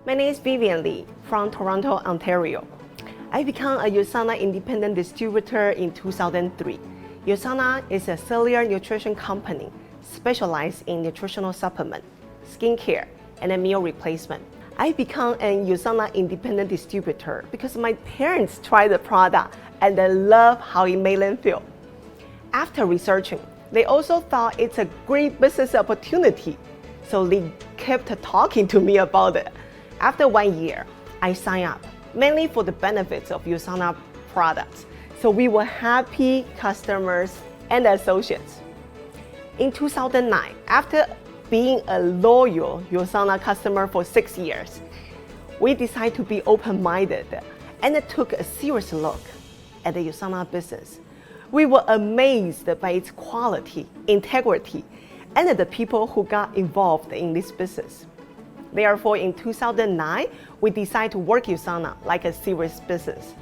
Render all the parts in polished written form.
My name is Vivian Lee from Toronto, Ontario. I became a USANA independent distributor in 2003. USANA is a cellular nutrition company specialized in nutritional supplement, skincare, and a meal replacement. I became a USANA independent distributor because my parents tried the product and they love how it made them feel. After researching, they also thought it's a great business opportunity, so they kept talking to me about it. After 1 year, I signed up, mainly for the benefits of USANA products, so we were happy customers and associates. In 2009, after being a loyal USANA customer for 6 years, we decided to be open-minded and took a serious look at the USANA business. We were amazed by its quality, integrity, and the people who got involved in this business. Therefore, in 2009, we decided to work USANA like a serious business.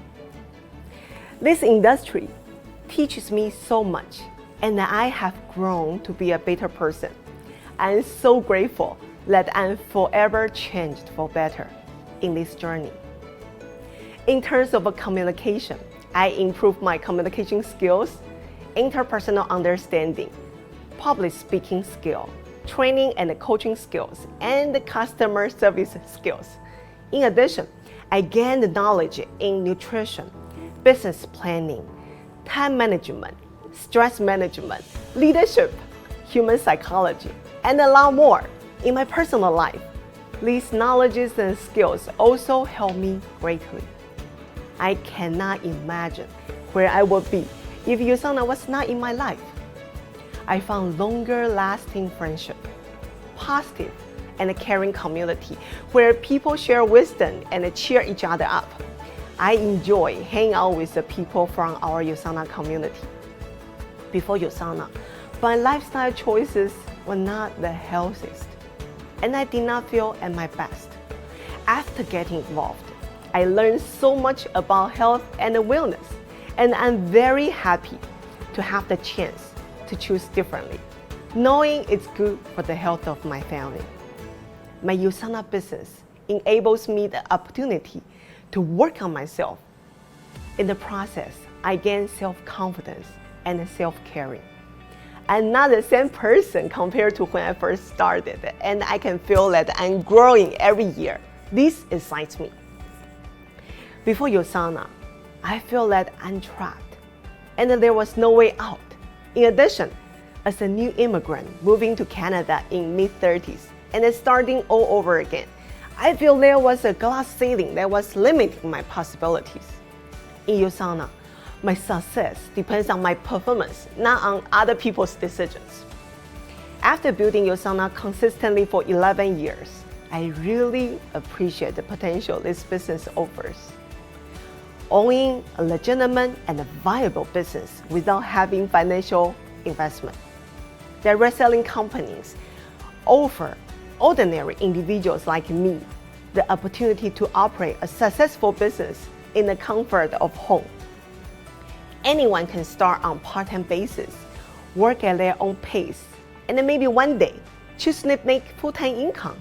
This industry teaches me so much, and I have grown to be a better person. I'm so grateful that I'm forever changed for better in this journey. In terms of communication, I improved my communication skills, interpersonal understanding, public speaking skill, training and coaching skills, and customer service skills. In addition, I gained knowledge in nutrition, business planning, time management, stress management, leadership, human psychology, and a lot more in my personal life. These knowledges and skills also help me greatly. I cannot imagine where I would be if USANA was not in my life. I found longer-lasting friendship, positive and caring community where people share wisdom and cheer each other up. I enjoy hanging out with the people from our USANA community. Before USANA, my lifestyle choices were not the healthiest, and I did not feel at my best. After getting involved, I learned so much about health and wellness, and I'm very happy to have the chance to choose differently, knowing it's good for the health of my family. My USANA business enables me the opportunity to work on myself. In the process, I gain self-confidence and self-caring. I'm not the same person compared to when I first started, and I can feel that I'm growing every year. This excites me. Before USANA, I feel that I'm trapped, and there was no way out. In addition, as a new immigrant moving to Canada in mid-30s and then starting all over again, I feel there was a glass ceiling that was limiting my possibilities. In USANA, my success depends on my performance, not on other people's decisions. After building USANA consistently for 11 years, I really appreciate the potential this business offers. Owning a legitimate and a viable business without having financial investment. Direct selling companies offer ordinary individuals like me the opportunity to operate a successful business in the comfort of home. Anyone can start on part-time basis, work at their own pace, and then maybe one day choose to make full-time income.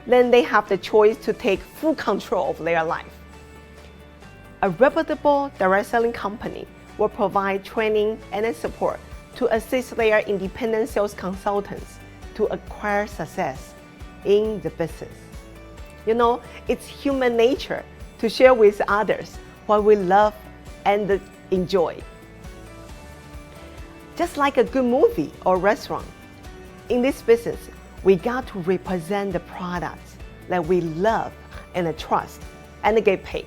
Then they have the choice to take full control of their life. A reputable direct selling company will provide training and support to assist their independent sales consultants to acquire success in the business. You know, it's human nature to share with others what we love and enjoy. Just like a good movie or restaurant, in this business, we got to represent the products that we love and trust and get paid.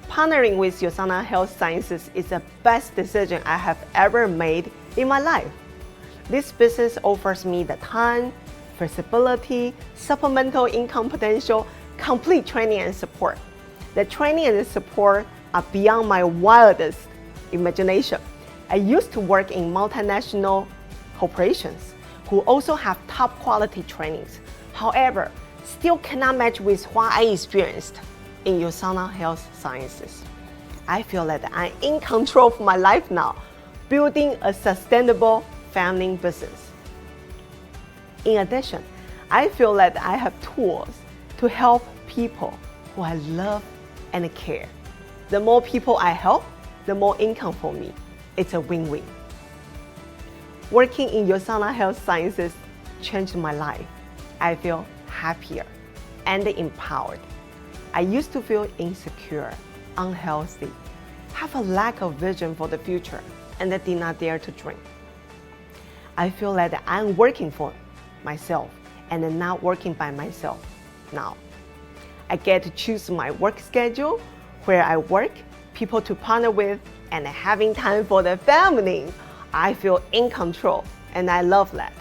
Partnering with USANA Health Sciences is the best decision I have ever made in my life. This business offers me the time, flexibility, supplemental income potential, complete training and support. The training and support are beyond my wildest imagination. I used to work in multinational corporations who also have top quality trainings. However, still cannot match with what I experienced in USANA Health Sciences. I feel that I'm in control of my life now, building a sustainable family business. In addition, I feel that I have tools to help people who I love and care. The more people I help, the more income for me. It's a win-win. Working in USANA Health Sciences changed my life. I feel happier and empowered. I used to feel insecure, unhealthy, have a lack of vision for the future, and I did not dare to dream. I feel that I'm working for myself and not working by myself now. I get to choose my work schedule, where I work, people to partner with, and having time for the family. I feel in control, and I love that.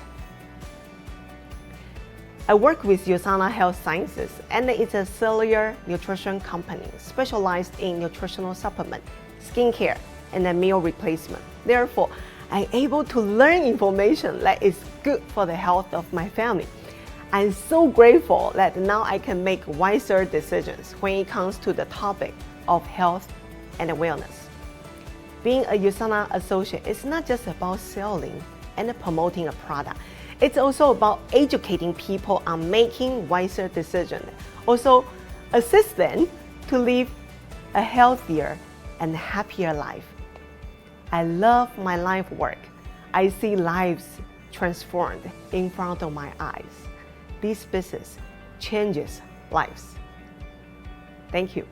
I work with USANA Health Sciences, and it's a cellular nutrition company specialized in nutritional supplement, skincare, and meal replacement. Therefore, I'm able to learn information that is good for the health of my family. I'm so grateful that now I can make wiser decisions when it comes to the topic of health and wellness. Being a USANA associate is not just about selling and promoting a product. It's also about educating people on making wiser decisions. Also, assist them to live a healthier and happier life. I love my life work. I see lives transformed in front of my eyes. This business changes lives. Thank you.